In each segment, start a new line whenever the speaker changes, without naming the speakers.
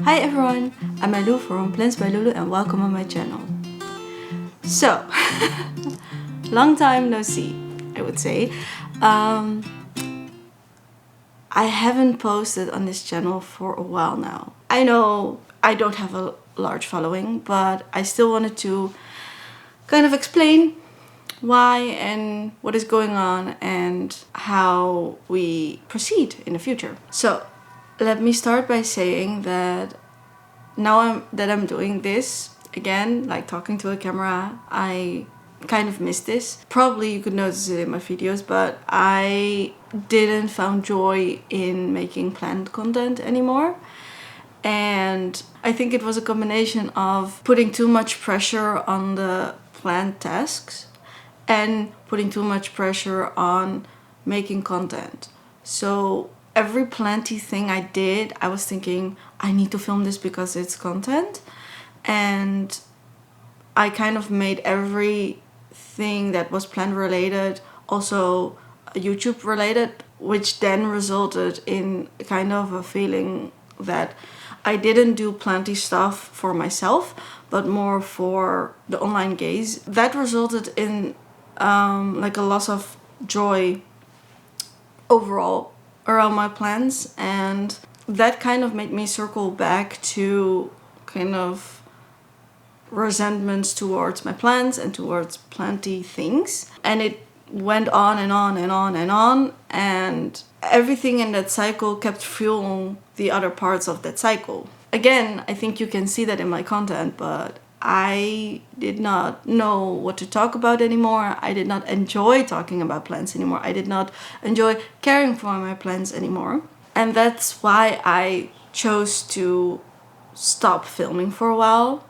Hi everyone, I'm Lulu from Plants by Lulu and welcome on my channel. So, long time no see, I would say. I haven't posted on this channel for a while now. I know I don't have a large following, but I still wanted to kind of explain why and what is going on and how we proceed in the future. So, let me start by saying that now I'm doing this again, like talking to a camera, I kind of miss this. Probably you could notice it in my videos, but I didn't find joy in making plant content anymore. And I think it was a combination of putting too much pressure on the plant tasks and putting too much pressure on making content. So every planty thing I did, I was thinking, I need to film this because it's content. And I kind of made everything that was plant related also YouTube related, which then resulted in kind of a feeling that I didn't do plenty stuff for myself, but more for the online gaze. That resulted in like a loss of joy overall around my plants, and that kind of made me circle back to kind of resentments towards my plants and towards planty things. And it went on and on and on and on, and everything in that cycle kept fueling the other parts of that cycle. Again, I think you can see that in my content, but I did not know what to talk about anymore. I did not enjoy talking about plants anymore. I did not enjoy caring for my plants anymore. And that's why I chose to stop filming for a while.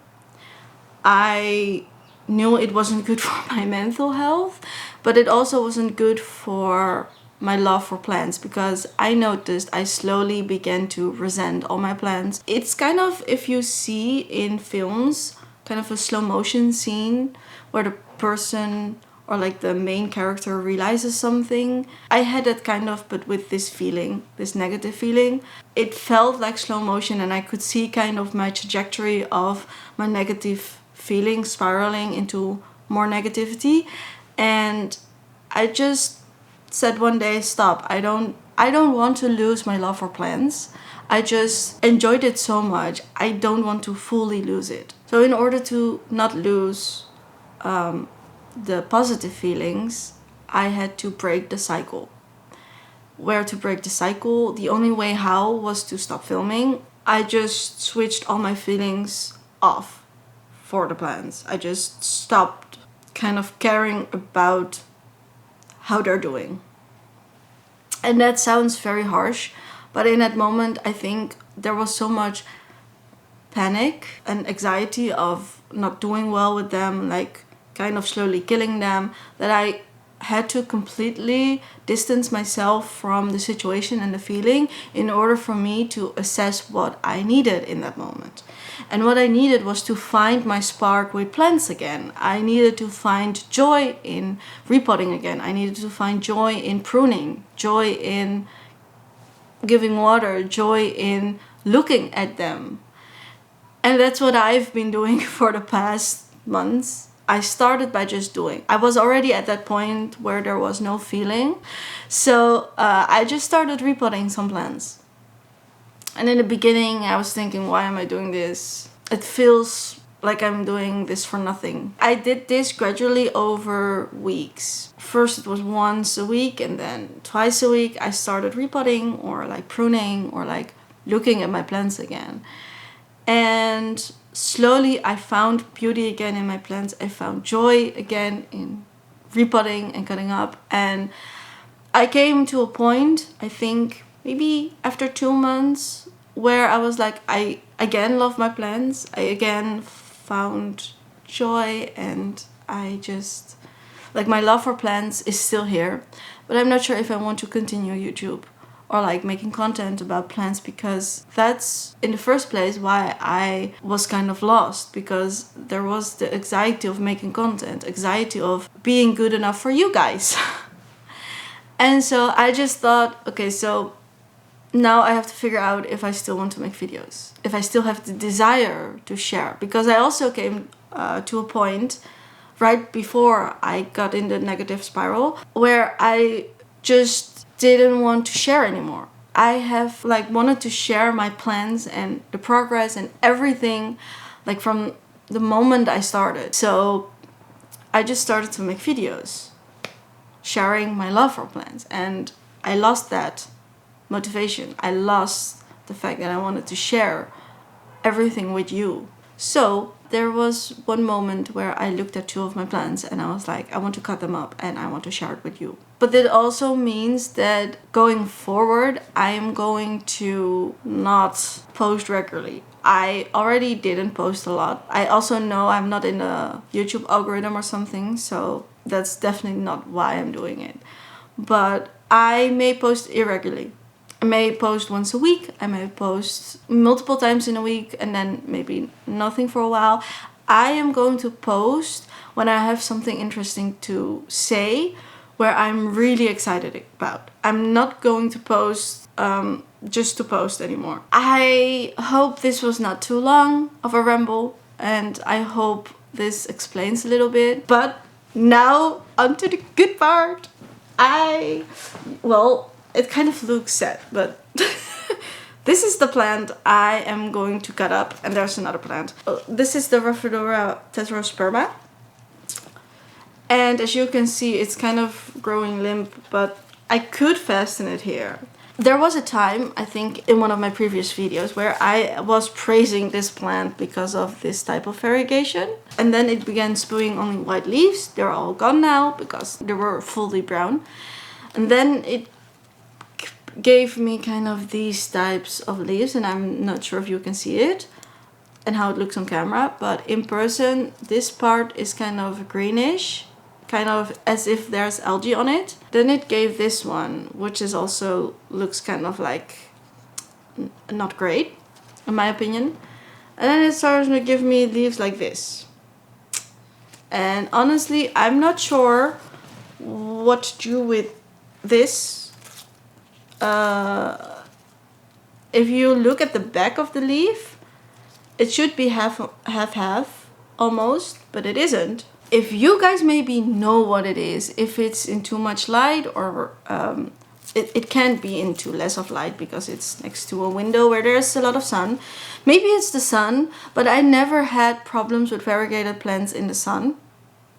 I knew it wasn't good for my mental health, but it also wasn't good for my love for plants, because I noticed I slowly began to resent all my plants. It's kind of, if you see in films, kind of a slow motion scene where the person or like the main character realizes something. I had that kind of, but with this feeling, this negative feeling. It felt like slow motion, and I could see kind of my trajectory of my negative feeling spiraling into more negativity. And I just said one day, stop. I don't want to lose my love for plants. I just enjoyed it so much. I don't want to fully lose it. So in order to not lose the positive feelings, I had to break the cycle. Where to break the cycle? The only way how was to stop filming. I just switched all my feelings off for the plants. I just stopped kind of caring about how they're doing. And that sounds very harsh, but in that moment I think there was so much panic and anxiety of not doing well with them, like kind of slowly killing them, that I had to completely distance myself from the situation and the feeling in order for me to assess what I needed in that moment. And what I needed was to find my spark with plants again. I needed to find joy in repotting again. I needed to find joy in pruning, joy in giving water, joy in looking at them. And that's what I've been doing for the past months. I started by just doing. I was already at that point where there was no feeling. So I just started repotting some plants. And in the beginning I was thinking, why am I doing this? It feels like I'm doing this for nothing. I did this gradually over weeks. First it was once a week, and then twice a week I started repotting or like pruning or like looking at my plants again. And slowly I found beauty again in my plants. I found joy again in repotting and cutting up. And I came to a point, I think maybe after 2 months, where I was like, I again love my plants. I again found joy, and I just, like, my love for plants is still here. But I'm not sure if I want to continue YouTube or like making content about plants, because that's in the first place why I was kind of lost, because there was the anxiety of making content, anxiety of being good enough for you guys. And so I just thought, okay, so now I have to figure out if I still want to make videos, if I still have the desire to share. Because I also came to a point right before I got in the negative spiral where I just didn't want to share anymore. I have like wanted to share my plans and the progress and everything, like from the moment I started. So I just started to make videos sharing my love for plants, and I lost that motivation. I lost the fact that I wanted to share everything with you. So there was one moment where I looked at 2 of my plants and I was like, I want to cut them up and I want to share it with you. But it also means that going forward, I am going to not post regularly. I already didn't post a lot. I also know I'm not in the YouTube algorithm or something, so that's definitely not why I'm doing it. But I may post irregularly. I may post once a week, I may post multiple times in a week, and then maybe nothing for a while. I am going to post when I have something interesting to say, where I'm really excited about. I'm not going to post just to post anymore. I hope this was not too long of a ramble, and I hope this explains a little bit. But now onto the good part. It kind of looks sad, but this is the plant I am going to cut up, and there's another plant. This is the Rhaphodora tetrasperma. And as you can see, it's kind of growing limp, but I could fasten it here. There was a time, I think, in one of my previous videos where I was praising this plant because of this type of variegation. And then it began spewing only white leaves. They're all gone now because they were fully brown. And then it gave me kind of these types of leaves, and I'm not sure if you can see it and how it looks on camera, but in person this part is kind of greenish, kind of as if there's algae on it. Then it gave this one, which is also looks kind of like not great in my opinion. And then it started to give me leaves like this. And honestly, I'm not sure what to do with this. If you look at the back of the leaf, it should be half almost, but it isn't. If you guys maybe know what it is, if it's in too much light, or it can be into less of light because it's next to a window where there's a lot of sun. Maybe it's the sun, but I never had problems with variegated plants in the sun.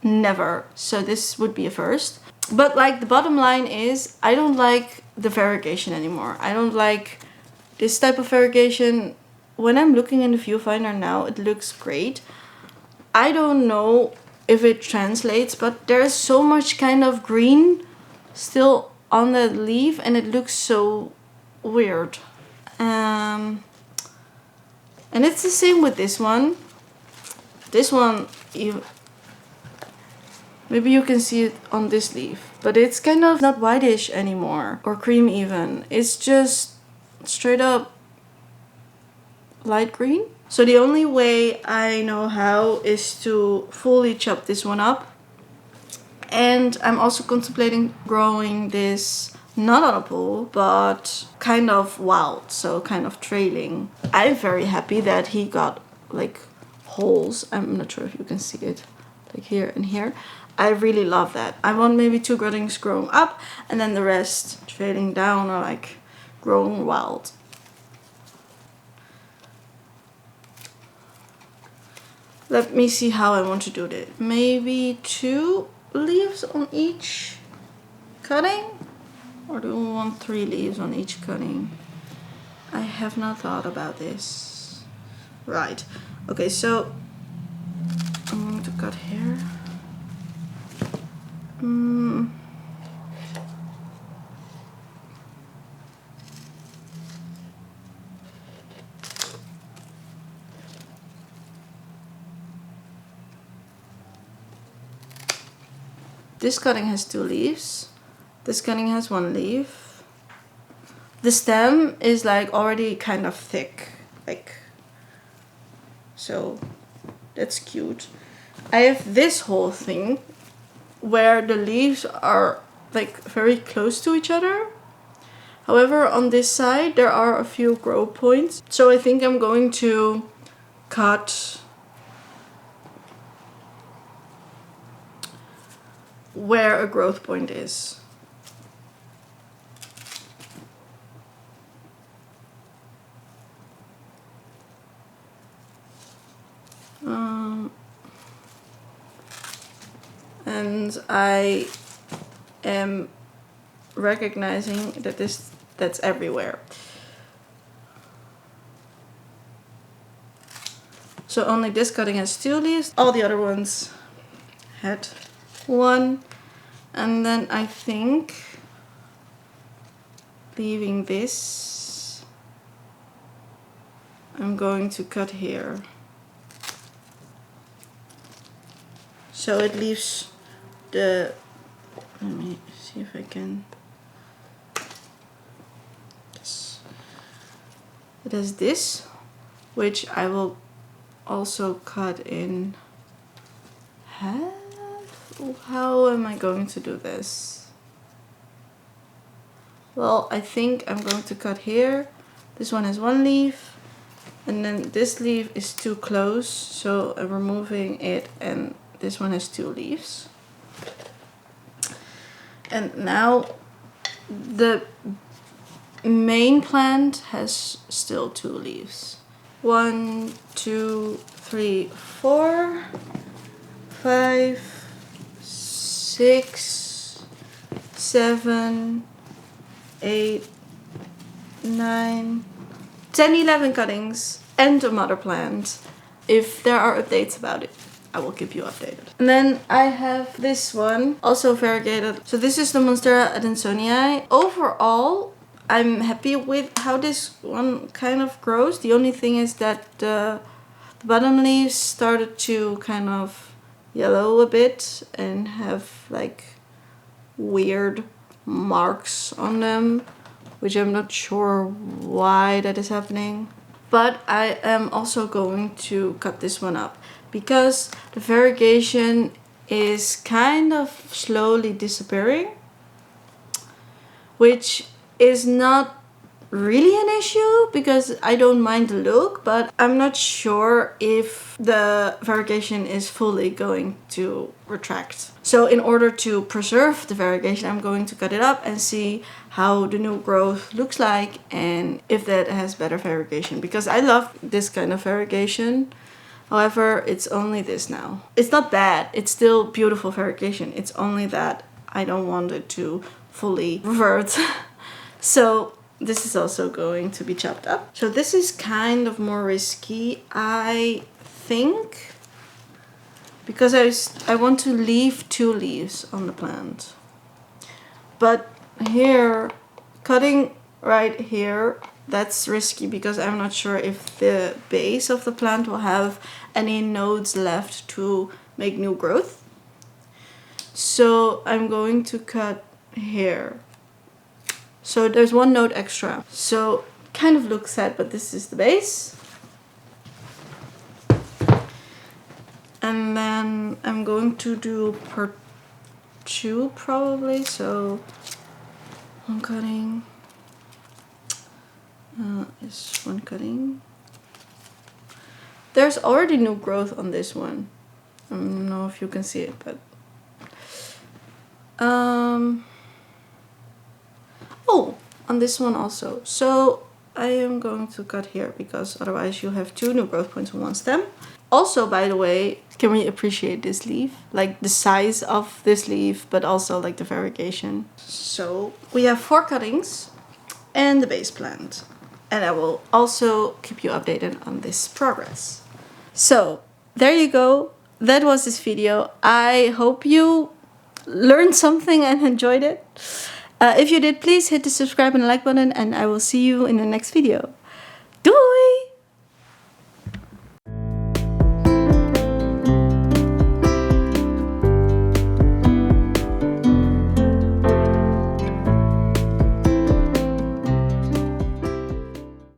Never. So this would be a first. But like the bottom line is, I don't like the variegation anymore. I don't like this type of variegation. When I'm looking in the viewfinder now, it looks great. I don't know if it translates, but there's so much kind of green still on the leaf and it looks so weird. And it's the same with this one. This one, maybe you can see it on this leaf, but it's kind of not whitish anymore, or cream even. It's just straight up light green. So the only way I know how is to fully chop this one up. And I'm also contemplating growing this not on a pole, but kind of wild, so kind of trailing. I'm very happy that he got like holes. I'm not sure if you can see it, like here and here. I really love that. I want maybe 2 cuttings growing up and then the rest trailing down or like growing wild. Let me see how I want to do this. Maybe 2 leaves on each cutting? Or do we want 3 leaves on each cutting? I have not thought about this. Right. Okay, so I'm going to cut here. This cutting has 2 leaves. This cutting has 1 leaf. The stem is like already kind of thick, like, so that's cute. I have this whole thing where the leaves are like very close to each other, However, on this side there are a few growth points. So I think I'm going to cut where a growth point is. And I am recognizing that that's everywhere. So only this cutting has 2 leaves. All the other ones had 1. And then I think leaving this, I'm going to cut here. So it leaves the, let me see if I can, yes. It has this, which I will also cut in half. How am I going to do this? Well, I think I'm going to cut here. This one has 1 leaf, and then this leaf is too close, so I'm removing it, and this one has 2 leaves. And now the main plant has still 2 leaves. 1, 2, 3, 4, 5, 6, 7, 8, 9, 10, 11 cuttings and a mother plant. If there are updates about it, I will keep you updated. And then I have this one, also variegated. So this is the Monstera adansonii. Overall, I'm happy with how this one kind of grows. The only thing is that the bottom leaves started to kind of yellow a bit and have like weird marks on them, which I'm not sure why that is happening. But I am also going to cut this one up because the variegation is kind of slowly disappearing, which is not really an issue because I don't mind the look, but I'm not sure if the variegation is fully going to retract. So in order to preserve the variegation, I'm going to cut it up and see how the new growth looks like and if that has better variegation, because I love this kind of variegation. However, it's only this now. It's not bad, it's still beautiful variegation. It's only that I don't want it to fully revert. So this is also going to be chopped up. So this is kind of more risky, I think, because I want to leave 2 leaves on the plant. But here, cutting right here, that's risky because I'm not sure if the base of the plant will have any nodes left to make new growth. So I'm going to cut here. So there's 1 node extra. So kind of looks sad, but this is the base. And then I'm going to do per 2 probably. So one cutting. Is 1 cutting. There's already new growth on this one. I don't know if you can see it, but oh, on this one also. So I am going to cut here because otherwise you have 2 new growth points on 1 stem. Also, by the way, can we appreciate this leaf? Like the size of this leaf, but also like the variegation. So we have 4 cuttings and the base plant. And I will also keep you updated on this progress. So there you go. That was this video. I hope you learned something and enjoyed it. If you did, please hit the subscribe and like button, and I will see you in the next video. Doei!